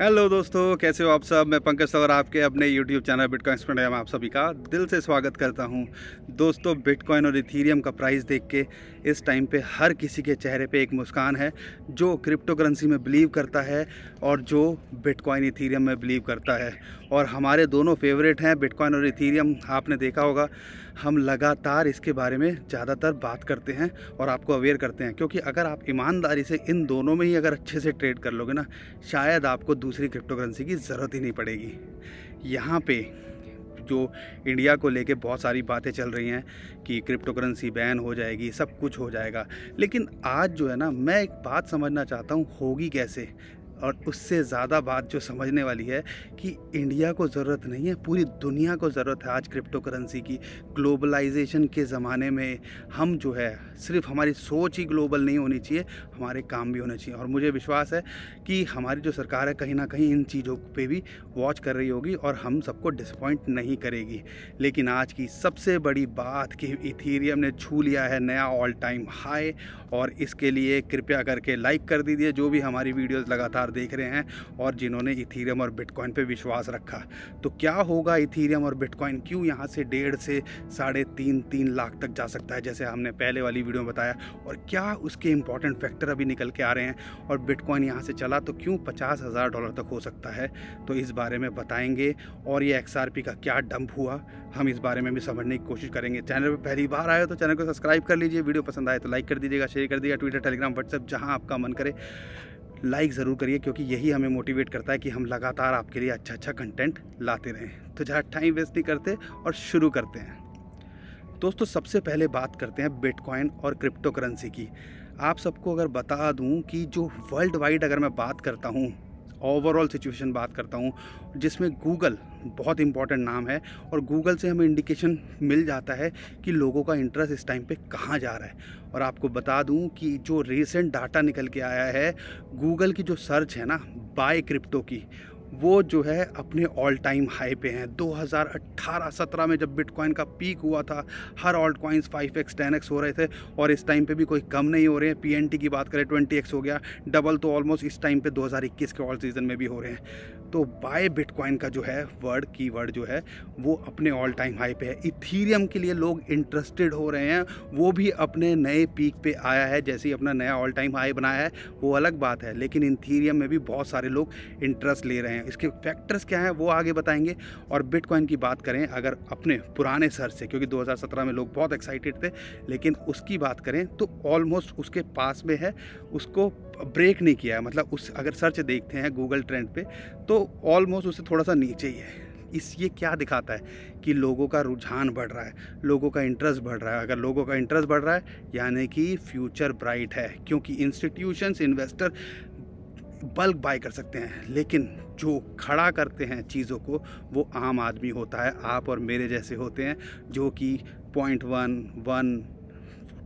Hello दोस्तों, कैसे हो आप सब। मैं पंकज और आपके अपने यूट्यूब चैनल बिटकॉइन एक्सपर्ट में आप सभी का दिल से स्वागत करता हूं। दोस्तों, बिटकॉइन और इथीरियम का प्राइस देख के इस टाइम पे हर किसी के चेहरे पे एक मुस्कान है जो क्रिप्टो करेंसी में बिलीव करता है और जो बिटकॉइन इथीरियम में बिलीव करता है। और हमारे दोनों फेवरेट हैं बिटकॉइन और इथीरियम। आपने देखा होगा हम लगातार इसके बारे में ज़्यादातर बात करते हैं और आपको अवेयर करते हैं, क्योंकि अगर आप ईमानदारी से इन दोनों में ही अगर अच्छे से ट्रेड कर लोगे ना, शायद आपको दूसरी क्रिप्टो करेंसी की ज़रूरत ही नहीं पड़ेगी। यहाँ पे जो इंडिया को लेके बहुत सारी बातें चल रही हैं कि क्रिप्टो करेंसी बैन हो जाएगी, सब कुछ हो जाएगा, लेकिन आज जो है ना, मैं एक बात समझना चाहता हूँ होगी कैसे। और उससे ज़्यादा बात जो समझने वाली है कि इंडिया को ज़रूरत नहीं है, पूरी दुनिया को ज़रूरत है आज क्रिप्टो करेंसी की। ग्लोबलाइजेशन के ज़माने में हम जो है, सिर्फ हमारी सोच ही ग्लोबल नहीं होनी चाहिए, हमारे काम भी होने चाहिए। और मुझे विश्वास है कि हमारी जो सरकार है कहीं ना कहीं इन चीज़ों पे भी वॉच कर रही होगी और हम सबको डिसपॉइंट नहीं करेगी। लेकिन आज की सबसे बड़ी बात कि इथीरियम ने छू लिया है नया ऑल टाइम हाई, और इसके लिए कृपया करके लाइक कर दीजिए जो भी हमारी वीडियोस लगातार देख रहे हैं और जिन्होंने इथीरियम और बिटकॉइन पे विश्वास रखा। तो क्या होगा इथीरियम और बिटकॉइन, क्यों यहाँ से 1.5 से 3.5 लाख तक जा सकता है जैसे हमने पहले वाली वीडियो में बताया, और क्या उसके इंपॉर्टेंट फैक्टर अभी निकल के आ रहे हैं। और बिटकॉइन यहाँ से चला तो क्यों $50,000 तक हो सकता है, तो इस बारे में बताएंगे। और ये XRP का क्या डंप हुआ, हम इस बारे में भी समझने की कोशिश करेंगे। चैनल पर पहली बार आए हो तो चैनल को सब्सक्राइब कर लीजिए, वीडियो पसंद आए तो लाइक कर दीजिएगा, शेयर कर दीजिएगा, ट्विटर, टेलीग्राम, व्हाट्सएप, जहाँ आपका मन करे लाइक ज़रूर करिए, क्योंकि यही हमें मोटिवेट करता है कि हम लगातार आपके लिए अच्छा कंटेंट लाते रहें। तो ज़्यादा टाइम वेस्ट नहीं करते और शुरू करते हैं। दोस्तों, सबसे पहले बात करते हैं बिटकॉइन और क्रिप्टो करेंसी की। आप सबको अगर बता दूं कि जो वर्ल्ड वाइड अगर मैं बात करता हूं, ओवरऑल सिचुएशन बात करता हूं, जिसमें गूगल बहुत इंपॉर्टेंट नाम है, और गूगल से हमें इंडिकेशन मिल जाता है कि लोगों का इंटरेस्ट इस टाइम पे कहाँ जा रहा है। और आपको बता दूं कि जो रिसेंट डाटा निकल के आया है, गूगल की जो सर्च है ना बाय क्रिप्टो की, वो जो है अपने ऑल टाइम हाई पे हैं। 2018-17 में जब बिटकॉइन का पीक हुआ था, हर ऑल्ट कॉइन्स 5x 10x हो रहे थे, और इस टाइम पे भी कोई कम नहीं हो रहे हैं। PNT की बात करें 20x हो गया, डबल तो ऑलमोस्ट इस टाइम पे 2021 के ऑल सीजन में भी हो रहे हैं। तो बाय बिटकॉइन का जो है कीवर्ड जो है वो अपने ऑल टाइम हाई पे है। इथीरियम के लिए लोग इंटरेस्टेड हो रहे हैं, वो भी अपने नए पीक पे आया है, जैसे ही अपना नया ऑल टाइम हाई बनाया है, वो अलग बात है। लेकिन इथीरियम में भी बहुत सारे लोग इंटरेस्ट ले रहे हैं। इसके फैक्टर्स क्या हैं वो आगे बताएंगे। और बिटकॉइन की बात करें अगर अपने पुराने सर्च से, क्योंकि 2017 में लोग बहुत एक्साइटेड थे, लेकिन उसकी बात करें तो ऑलमोस्ट उसके पास में है, उसको ब्रेक नहीं किया है। मतलब उस अगर सर्च देखते हैं गूगल ट्रेंड पे तो ऑलमोस्ट उससे थोड़ा सा नीचे ही है। ये क्या दिखाता है कि लोगों का रुझान बढ़ रहा है, लोगों का इंटरेस्ट बढ़ रहा है। अगर लोगों का इंटरेस्ट बढ़ रहा है यानी कि फ्यूचर ब्राइट है, क्योंकि इंस्टीट्यूशंस, इन्वेस्टर बल्क बाय कर सकते हैं, लेकिन जो खड़ा करते हैं चीज़ों को वो आम आदमी होता है, आप और मेरे जैसे होते हैं, जो कि 0.1, 1,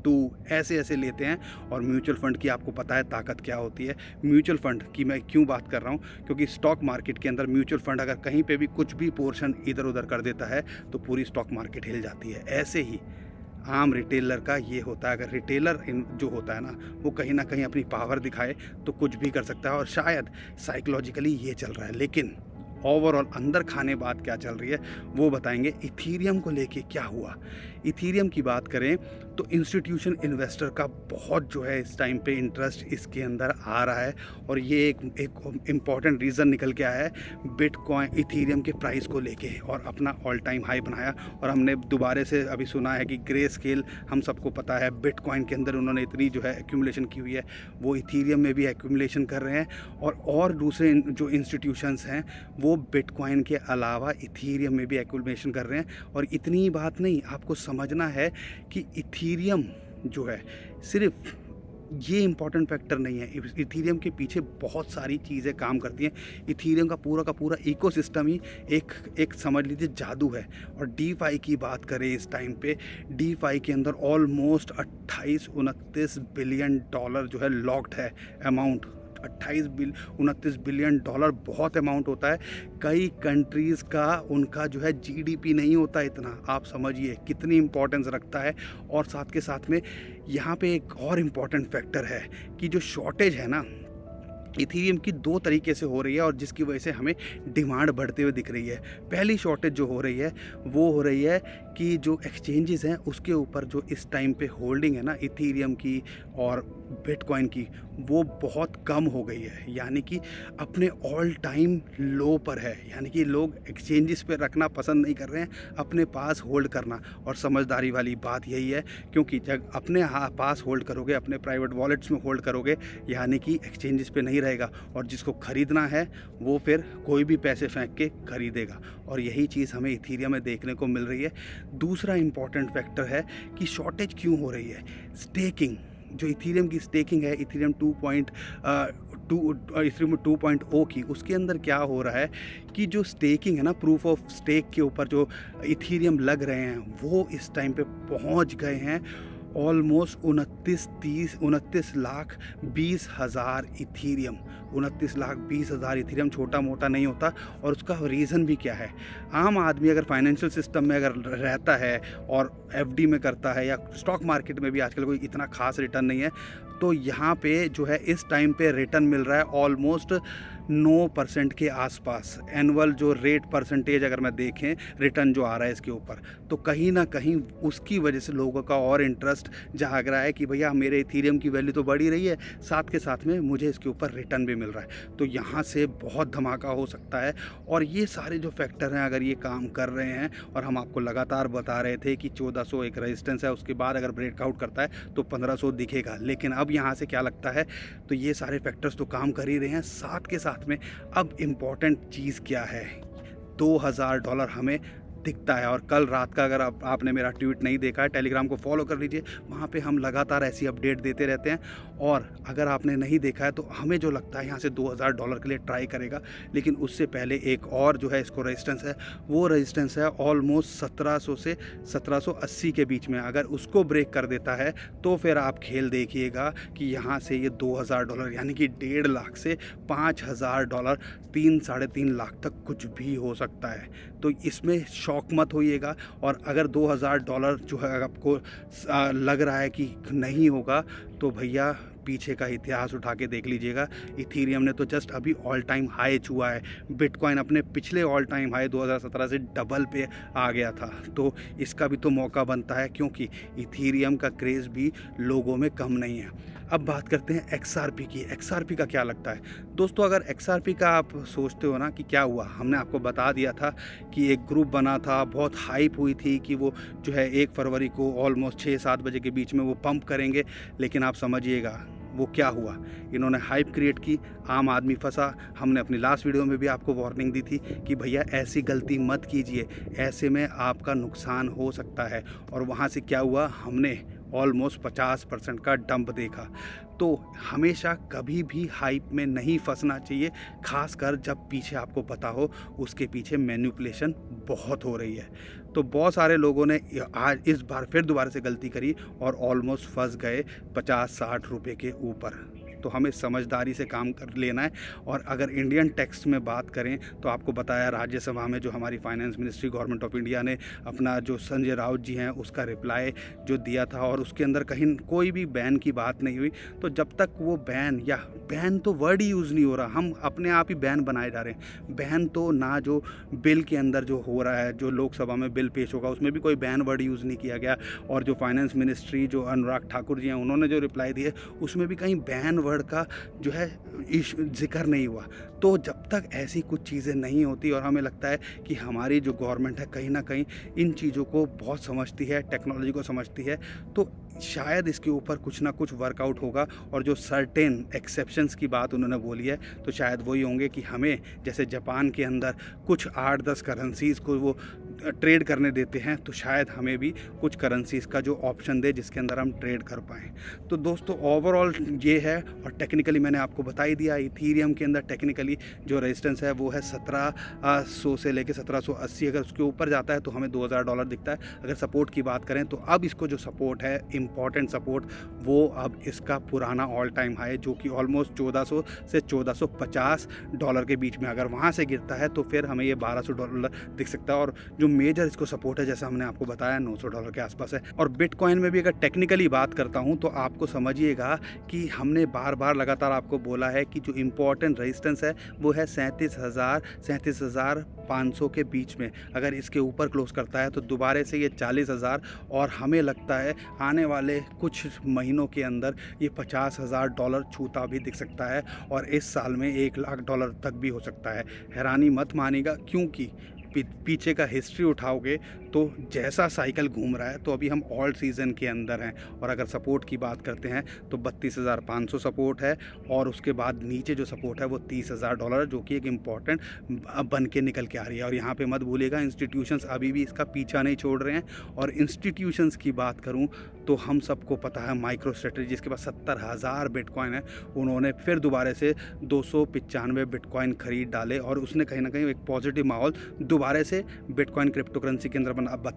2 ऐसे लेते हैं। और म्यूचुअल फंड की आपको पता है ताकत क्या होती है। म्यूचुअल फंड की मैं क्यों बात कर रहा हूँ, क्योंकि स्टॉक मार्केट के अंदर म्यूचुअल फंड अगर कहीं पे भी कुछ भी पोर्शन इधर उधर कर देता है तो पूरी स्टॉक मार्केट हिल जाती है। ऐसे ही आम रिटेलर का ये होता है। अगर रिटेलर जो होता है ना, वो कहीं ना कहीं अपनी पावर दिखाए तो कुछ भी कर सकता है, और शायद साइकोलॉजिकली ये चल रहा है। लेकिन ओवरऑल अंदर खाने बात क्या चल रही है वो बताएंगे। इथीरियम को लेके क्या हुआ, इथीरियम की बात करें तो इंस्टीट्यूशन इन्वेस्टर का बहुत जो है इस टाइम पे इंटरेस्ट इसके अंदर आ रहा है, और ये एक इम्पॉर्टेंट रीज़न निकल के आया है बिटकॉइन इथीरियम के प्राइस को लेके, और अपना ऑल टाइम हाई बनाया। और हमने दोबारा से अभी सुना है कि ग्रे स्केल, हम सबको पता है बिटकॉइन के अंदर उन्होंने इतनी जो है एक्यूमुलेशन की हुई है, वो इथीरियम में भी एक्यूमुलेशन कर रहे हैं। और दूसरे जो इंस्टीट्यूशंस हैं वो बिटकॉइन के अलावा इथीरियम में भी एक्यूमुलेशन कर रहे हैं। और इतनी बात नहीं, आपको समझना है कि इथीरियम जो है सिर्फ ये इंपॉर्टेंट फैक्टर नहीं है, इथीरियम के पीछे बहुत सारी चीज़ें काम करती हैं। इथीरियम का पूरा इकोसिस्टम ही एक समझ लीजिए जादू है। और DeFi की बात करें इस टाइम पे, DeFi के अंदर ऑलमोस्ट 28-29 बिलियन डॉलर जो है लॉक्ड है अमाउंट। 29 बिलियन डॉलर बहुत अमाउंट होता है। कई कंट्रीज़ का उनका जो है GDP नहीं होता इतना, आप समझिए कितनी इंपॉर्टेंस रखता है। और साथ के साथ में यहाँ पे एक और इम्पॉर्टेंट फैक्टर है कि जो शॉर्टेज है ना, इथीरियम की दो तरीके से हो रही है और जिसकी वजह से हमें डिमांड बढ़ते हुए दिख रही है। पहली शॉर्टेज जो हो रही है वो हो रही है कि जो एक्सचेंजेस हैं उसके ऊपर जो इस टाइम पे होल्डिंग है ना इथीरियम की और बिटकॉइन की, वो बहुत कम हो गई है, यानी कि अपने ऑल टाइम लो पर है। यानी कि लोग एक्सचेंजेस पे रखना पसंद नहीं कर रहे हैं, अपने पास होल्ड करना। और समझदारी वाली बात यही है, क्योंकि जब अपने पास होल्ड करोगे, अपने प्राइवेट वॉलेट्स में होल्ड करोगे, यानी कि एक्सचेंजेस पे नहीं रहेगा और जिसको ख़रीदना है वो फिर कोई भी पैसे फेंक के खरीदेगा। और यही चीज़ हमें इथीरियम में देखने को मिल रही है। दूसरा इम्पॉर्टेंट फैक्टर है कि शॉर्टेज क्यों हो रही है, स्टेकिंग। जो इथीरियम की स्टेकिंग है, इथीरियम 2.0 की, उसके अंदर क्या हो रहा है कि जो स्टेकिंग है ना, प्रूफ ऑफ स्टेक के ऊपर जो इथीरियम लग रहे हैं वो इस टाइम पे पहुंच गए हैं ऑलमोस्ट 29,20,000 इथीरियम। 29,20,000 इथीरियम छोटा मोटा नहीं होता। और उसका रीज़न भी क्या है, आम आदमी अगर फाइनेंशियल सिस्टम में अगर रहता है और एफडी में करता है, या स्टॉक मार्केट में भी आजकल कोई इतना खास रिटर्न नहीं है, तो यहाँ पे जो है इस टाइम पे रिटर्न मिल रहा है ऑलमोस्ट 9% के आसपास। एनुअल जो रेट परसेंटेज अगर मैं देखें रिटर्न जो आ रहा है इसके ऊपर, तो कहीं ना कहीं उसकी वजह से लोगों का और इंटरेस्ट जाग रहा है कि भैया मेरे इथीरियम की वैल्यू तो बढ़ी रही है, साथ के साथ में मुझे इसके ऊपर रिटर्न भी मिल रहा है। तो यहाँ से बहुत धमाका हो सकता है। और ये सारे जो फैक्टर हैं अगर ये काम कर रहे हैं, और हम आपको लगातार बता रहे थे कि 1400 एक रेजिस्टेंस है, उसके बाद अगर ब्रेकआउट करता है तो 1500 दिखेगा, लेकिन अब यहाँ से क्या लगता है, तो ये सारे फैक्टर्स तो काम कर ही रहे हैं। साथ के साथ में अब इम्पॉर्टेंट चीज़ क्या है, $2,000 हमें दिखता है। और कल रात का अगर आपने मेरा ट्वीट नहीं देखा है, टेलीग्राम को फॉलो कर लीजिए, वहाँ पे हम लगातार ऐसी अपडेट देते रहते हैं। और अगर आपने नहीं देखा है तो हमें जो लगता है यहाँ से $2,000 के लिए ट्राई करेगा, लेकिन उससे पहले एक और जो है इसको रेजिस्टेंस है, वो रेजिस्टेंस है ऑलमोस्ट 1700 से 1780 के बीच में। अगर उसको ब्रेक कर देता है तो फिर आप खेल देखिएगा कि यहाँ से ये $2,000 यानी कि 1.5 लाख से $5,000, 3-3.5 लाख तक कुछ भी हो सकता है। तो इसमें शॉक मत होइएगा। और अगर $2,000 जो है आपको लग रहा है कि नहीं होगा, तो भैया पीछे का इतिहास उठा के देख लीजिएगा। इथीरियम ने तो जस्ट अभी ऑल टाइम हाई छुआ है, बिटकॉइन अपने पिछले ऑल टाइम हाई 2017 से डबल पे आ गया था। तो इसका भी तो मौका बनता है, क्योंकि इथीरियम का क्रेज़ भी लोगों में कम नहीं है। अब बात करते हैं XRP की। XRP का क्या लगता है दोस्तों? अगर XRP का आप सोचते हो ना कि क्या हुआ, हमने आपको बता दिया था कि एक ग्रुप बना था, बहुत हाइप हुई थी कि वो जो है 1 फरवरी को ऑलमोस्ट 6-7 बजे के बीच में वो पंप करेंगे। लेकिन आप समझिएगा वो क्या हुआ, इन्होंने हाइप क्रिएट की, आम आदमी फंसा। हमने अपनी लास्ट वीडियो में भी आपको वार्निंग दी थी कि भैया ऐसी गलती मत कीजिए, ऐसे में आपका नुकसान हो सकता है। और वहाँ से क्या हुआ, हमने ऑलमोस्ट 50% का डंप देखा। तो हमेशा कभी भी हाइप में नहीं फंसना चाहिए, खासकर जब पीछे आपको पता हो उसके पीछे मैनिपुलेशन बहुत हो रही है। तो बहुत सारे लोगों ने आज इस बार फिर दोबारा से गलती करी और ऑलमोस्ट फंस गए 50-60 रुपये के ऊपर। तो हमें समझदारी से काम कर लेना है। और अगर इंडियन टेक्स्ट में बात करें तो आपको बताया राज्यसभा में जो हमारी finance ministry government of India ने अपना जो संजय राउत जी हैं उसका रिप्लाई जो दिया था, और उसके अंदर कहीं कोई भी बैन की बात नहीं हुई। तो जब तक वो बैन, या बैन तो वर्ड ही यूज़ नहीं हो रहा, हम अपने आप ही बैन बनाए जा रहे हैं। बैन तो ना, जो बिल के अंदर जो हो रहा है, जो लोकसभा में बिल पेश होगा उसमें भी कोई बैन वर्ड यूज़ नहीं किया गया। और जो फाइनेंस मिनिस्ट्री जो अनुराग ठाकुर जी हैं उन्होंने जो रिप्लाई दिए उसमें भी कहीं बैन वर्ड का जो है जिक्र नहीं हुआ। तो जब तक ऐसी कुछ चीज़ें नहीं होती, और हमें लगता है कि हमारी जो गवर्नमेंट है कहीं ना कहीं इन चीज़ों को बहुत समझती है, टेक्नोलॉजी को समझती है, तो शायद इसके ऊपर कुछ ना कुछ वर्कआउट होगा। और जो सर्टेन एक्सेप्शंस की बात उन्होंने बोली है, तो शायद वही होंगे कि हमें जैसे जापान के अंदर कुछ 8-10 करेंसीज़ को वो ट्रेड करने देते हैं, तो शायद हमें भी कुछ करेंसीज़ का जो ऑप्शन दे जिसके अंदर हम ट्रेड कर पाएँ। तो दोस्तों ओवरऑल ये है। और टेक्निकली मैंने आपको बता ही दिया, इथीरियम के अंदर टेक्निकली जो रेजिस्टेंस है वो है 1700 से लेके 1780। अगर उसके ऊपर जाता है तो हमें $2,000 दिखता है। अगर सपोर्ट की बात करें तो अब इसको जो सपोर्ट है, इम्पॉर्टेंट सपोर्ट, वो अब इसका पुराना ऑल टाइम हाई जो कि ऑलमोस्ट 1400 से $1450 के बीच में, अगर वहाँ से गिरता है तो फिर हमें ये $1,200 दिख सकता है। और जो मेजर इसको सपोर्ट है, जैसा हमने आपको बताया $900 के आसपास है। और बिटकॉइन में भी अगर टेक्निकली बात करता हूँ तो आपको समझिएगा कि हमने बार बार लगातार आपको बोला है कि जो इम्पोर्टेंट रेजिस्टेंस है वो है 37,500 के बीच में। अगर इसके ऊपर क्लोज करता है तो दोबारा से ये 40,000, और हमें लगता है आने वाले कुछ महीनों के अंदर ये $50,000 छूता भी दिख सकता है, और इस साल में $1,00,000 तक भी हो सकता है। हैरानी मत मानिएगा, क्योंकि पीछे का हिस्ट्री उठाओगे तो जैसा साइकिल घूम रहा है, तो अभी हम ऑल्ट सीज़न के अंदर हैं। और अगर सपोर्ट की बात करते हैं तो 32,500 सपोर्ट है, और उसके बाद नीचे जो सपोर्ट है वो $30,000, जो कि एक इम्पॉर्टेंट बन के निकल के आ रही है। और यहाँ पे मत भूलिएगा, इंस्टीट्यूशंस अभी भी इसका पीछा नहीं छोड़ रहे हैं। और इंस्टीट्यूशंस की बात करूँ तो हम सबको पता है माइक्रो स्ट्रेटजी, जिसके पास 70,000 बिटकॉइन है, उन्होंने फिर दोबारा से 295 बिटकॉइन खरीद डाले, और उसने कहीं ना कहीं एक पॉजिटिव माहौल दोबारा से बिटकॉइन क्रिप्टो करेंसी के अंदर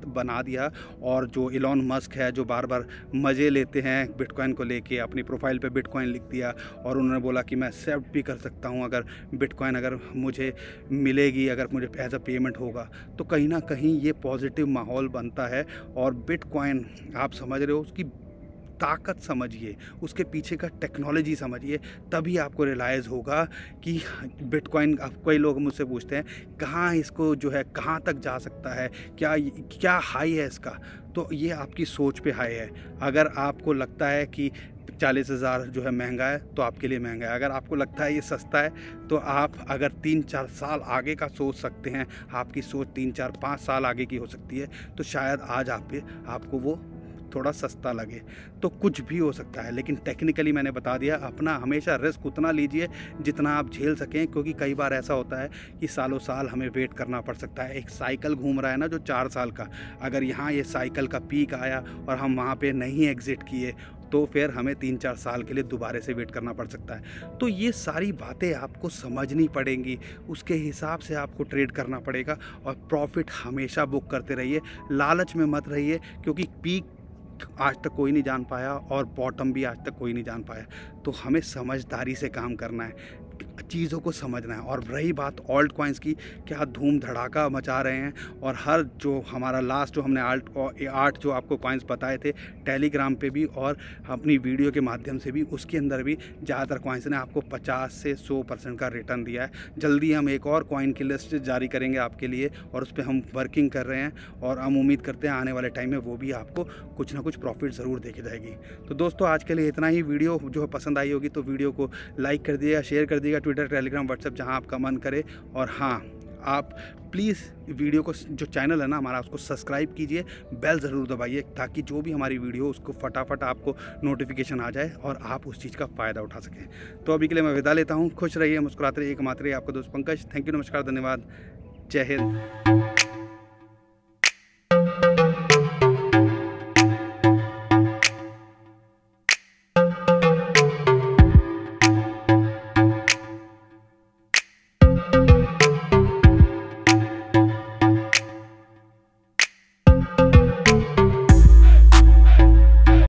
बना दिया। और जो इलॉन मस्क है, जो बार बार मज़े लेते हैं बिटकॉइन को लेके, अपनी प्रोफाइल पे बिटकॉइन लिख दिया, और उन्होंने बोला कि मैं एक्सेप्ट भी कर सकता हूँ अगर बिटकॉइन अगर मुझे मिलेगी, अगर मुझे एज अ पेमेंट होगा। तो कहीं ना कहीं ये पॉजिटिव माहौल बनता है। और बिटकॉइन आप समझ रहे हो, उसकी ताकत समझिए, उसके पीछे का टेक्नोलॉजी समझिए, तभी आपको रियलाइज़ होगा कि बिटकॉइन। कई लोग मुझसे पूछते हैं कहाँ इसको जो है कहाँ तक जा सकता है, क्या हाई है इसका। तो ये आपकी सोच पे हाई है। अगर आपको लगता है कि 40,000 जो है महंगा है, तो आपके लिए महंगा है। अगर आपको लगता है ये सस्ता है, तो आप अगर 3-4 साल आगे का सोच सकते हैं, आपकी सोच 3-4-5 साल आगे की हो सकती है, तो शायद आज आपको वो थोड़ा सस्ता लगे। तो कुछ भी हो सकता है, लेकिन टेक्निकली मैंने बता दिया, अपना हमेशा रिस्क उतना लीजिए जितना आप झेल सकें, क्योंकि कई बार ऐसा होता है कि सालों साल हमें वेट करना पड़ सकता है। एक साइकिल घूम रहा है ना जो 4 साल का, अगर यहाँ ये साइकिल का पीक आया और हम वहाँ पे नहीं एग्जिट किए, तो फिर हमें 3-4 साल के लिए दोबारा से वेट करना पड़ सकता है। तो ये सारी बातें आपको समझनी पड़ेंगी, उसके हिसाब से आपको ट्रेड करना पड़ेगा, और प्रॉफिट हमेशा बुक करते रहिए, लालच में मत रहिए, क्योंकि पीक आज तक कोई नहीं जान पाया और बॉटम भी आज तक कोई नहीं जान पाया। तो हमें समझदारी से काम करना है, चीज़ों को समझना है। और रही बात ऑल्ट कॉइन्स की, क्या धूम धड़ाका मचा रहे हैं, और हर जो हमारा लास्ट जो हमने 8 जो आपको कॉइन्स बताए थे टेलीग्राम पे भी और अपनी वीडियो के माध्यम से भी, उसके अंदर भी ज़्यादातर कॉइन्स ने आपको 50 से 100% का रिटर्न दिया है। जल्दी हम एक और कॉइन की लिस्ट जारी करेंगे आपके लिए, और उस पर हम वर्किंग कर रहे हैं, और हम उम्मीद करते हैं आने वाले टाइम में वो भी आपको कुछ ना कुछ प्रॉफिट ज़रूर देके जाएगी। तो दोस्तों, आज के लिए इतना ही। वीडियो जो पसंद आई होगी तो वीडियो को लाइक कर दिएगा, शेयर कर दिएगा, ट्विटर, टेलीग्राम, व्हाट्सएप, जहां आपका मन करे। और हाँ, आप प्लीज़ वीडियो को, जो चैनल है ना हमारा, उसको सब्सक्राइब कीजिए, बेल ज़रूर दबाइए, ताकि जो भी हमारी वीडियो हो उसको फटाफट आपको नोटिफिकेशन आ जाए और आप उस चीज़ का फ़ायदा उठा सकें। तो अभी के लिए मैं विदा लेता हूँ। खुश रहिए, मुस्कुराते रहिए। एक मात्र आपका दोस्त पंकज। थैंक यू, नमस्कार, धन्यवाद, जय हिंद।